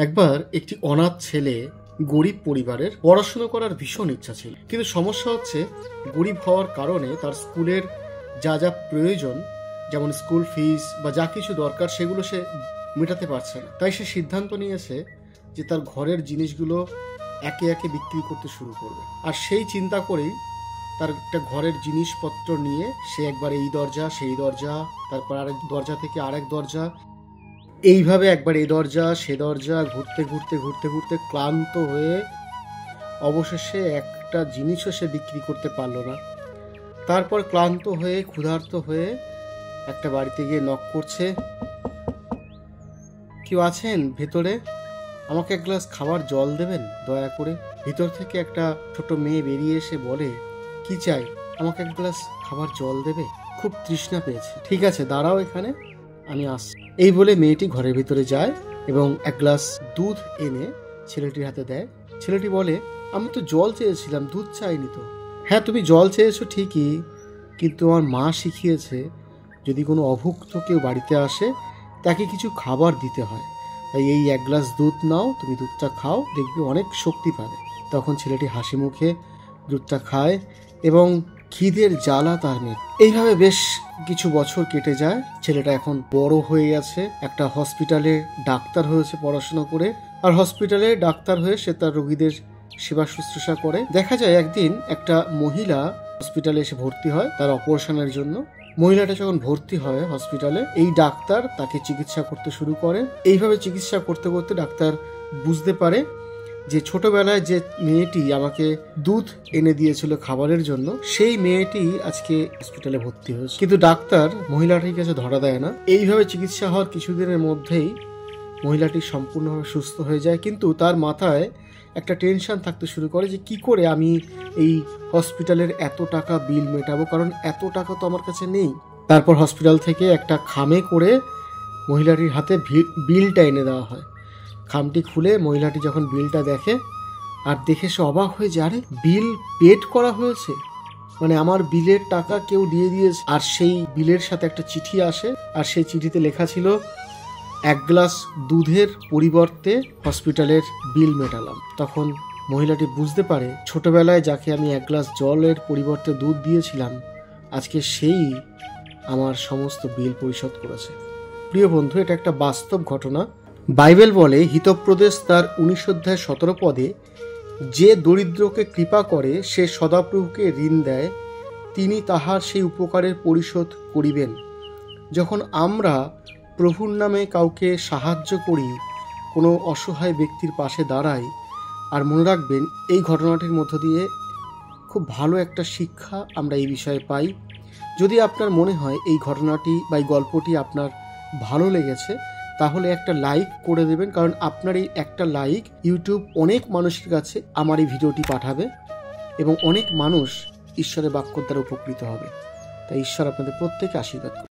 একবার একটি অনাথ ছেলে গরিব পরিবারের পড়াশোনা করার ভীষণ ইচ্ছা ছিল, কিন্তু সমস্যা হচ্ছে গরিব হওয়ার কারণে তার স্কুলের যা যা প্রয়োজন, যেমন স্কুল ফিস বা যা কিছু দরকার, সেগুলো সে মেটাতে পারছে না। তাই সে সিদ্ধান্ত নিয়েছে যে তার ঘরের জিনিসগুলো একে একে বিক্রি করতে শুরু করবে। আর সেই চিন্তা করেই তার একটা ঘরের জিনিসপত্র নিয়ে সে একবার এই দরজা সেই দরজা, তারপর আরেক দরজা থেকে আরেক দরজা, এইভাবে একবার এই দরজা সে দরজা ঘুরতে ঘুরতে ঘুরতে ঘুরতে ক্লান্ত হয়ে অবশেষে একটা জিনিসও সে বিক্রি করতে পারলো না। তারপর ক্লান্ত হয়ে ক্ষুধার্ত হয়ে একটা বাড়িতে গিয়ে নক করছে, কেউ আছেন ভেতরে? আমাকে এক গ্লাস খাবার জল দেবেন দয়া করে। ভিতর থেকে একটা ছোট মেয়ে বেরিয়ে এসে বলে, কি চাই? আমাকে এক গ্লাস খাবার জল দেবে, খুব তৃষ্ণা পেয়েছে। ঠিক আছে, দাঁড়াও এখানে, আমি আসছি। এই বলে মেয়েটি ঘরের ভিতরে যায় এবং এক গ্লাস দুধ এনে ছেলেটির হাতে দেয়। ছেলেটি বলে, আমি তো জল চেয়েছিলাম, দুধ চাইনি তো। হ্যাঁ, তুমি জল চেয়েছো ঠিকই, কিন্তু আমার মা শিখিয়েছে যদি কোনো অভুক্ত কেউ বাড়িতে আসে তাকে কিছু খাবার দিতে হয়। তাই এই এক গ্লাস দুধ নাও, তুমি দুধটা খাও, দেখবে অনেক শক্তি পাবে। তখন ছেলেটি হাসি মুখে দুধটা খায় এবং খিদের জ্বালা তার নেই। এইভাবে বেশ কিছু বছর কেটে যায়। ছেলেটা এখন বড় হয়ে গেছে, একটা হসপিটালে ডাক্তার হয়েছে পড়াশোনা করে। আর হসপিটালে ডাক্তার হয়ে সে তার রোগীদের সেবা শুশ্রূষা করে। দেখা যায় একদিন একটা মহিলা হসপিটালে এসে ভর্তি হয় তার অপারেশনের জন্য। মহিলাটা যখন ভর্তি হয় হসপিটালে, এই ডাক্তার তাকে চিকিৎসা করতে শুরু করে। এইভাবে চিকিৎসা করতে করতে ডাক্তার বুঝতে পারে যে ছোটবেলায় যে মেয়েটি আমাকে দুধ এনে দিয়েছিল খাবারের জন্য, সেই মেয়েটি আজকে হসপিটালে ভর্তি হয়েছে। কিন্তু ডাক্তার মহিলাটির কাছে ধরা দেয় না। এইভাবে চিকিৎসা হওয়ার কিছুদিনের মধ্যেই মহিলাটি সম্পূর্ণভাবে সুস্থ হয়ে যায়। কিন্তু তার মাথায় একটা টেনশন থাকতে শুরু করে যে কি করে আমি এই হসপিটালের এত টাকা বিল মেটাবো, কারণ এত টাকা তো আমার কাছে নেই। তারপর হসপিটাল থেকে একটা খামে করে মহিলাটির হাতে বিলটা এনে দেওয়া হয়। খামটি খুলে মহিলাটি যখন বিলটা দেখে, আর দেখে সে অবাক হয়ে যায়, আরে বিল পেড করা হয়েছে, মানে আমার বিলের টাকা কেউ দিয়ে দিয়েছে। আর সেই বিলের সাথে একটা চিঠি আসে, আর সেই চিঠিতে লেখা ছিল, এক গ্লাস দুধের পরিবর্তে হসপিটালের বিল মেটালাম। তখন মহিলাটি বুঝতে পারে ছোটবেলায় যাকে আমি এক গ্লাস জলের পরিবর্তে দুধ দিয়েছিলাম, আজকে সেই আমার সমস্ত বিল পরিশোধ করেছে। প্রিয় বন্ধু, এটা একটা বাস্তব ঘটনা। বাইবেল বলে, হিতোপদেশ তার 19 অধ্যায় 17 পদে, যে দরিদ্রকে কৃপা করে সে সদাপ্রভুকে ঋণ দেয়, তিনি তাহার সেই উপকারের পরিশোধ করিবেন। যখন আমরা প্রভুর নামে কাউকে সাহায্য করি, কোনো অসহায় ব্যক্তির পাশে দাঁড়াই, আর মনে রাখবেন এই ঘটনাটির মধ্য দিয়ে খুব ভালো একটা শিক্ষা আমরা এই বিষয়ে পাই। যদি আপনার মনে হয় এই ঘটনাটি বা এই গল্পটি আপনার ভালো লেগেছে, তাহলে একটা লাইক করে দেবেন, কারণ আপনার এই একটা লাইক ইউটিউব অনেক মানুষের কাছে আমার এই ভিডিওটি পাঠাবে এবং অনেক মানুষ ঈশ্বরের বাক্য দ্বারা উপকৃত হবে। তাই ঈশ্বর আপনাদের প্রত্যেকে আশীর্বাদ করুন।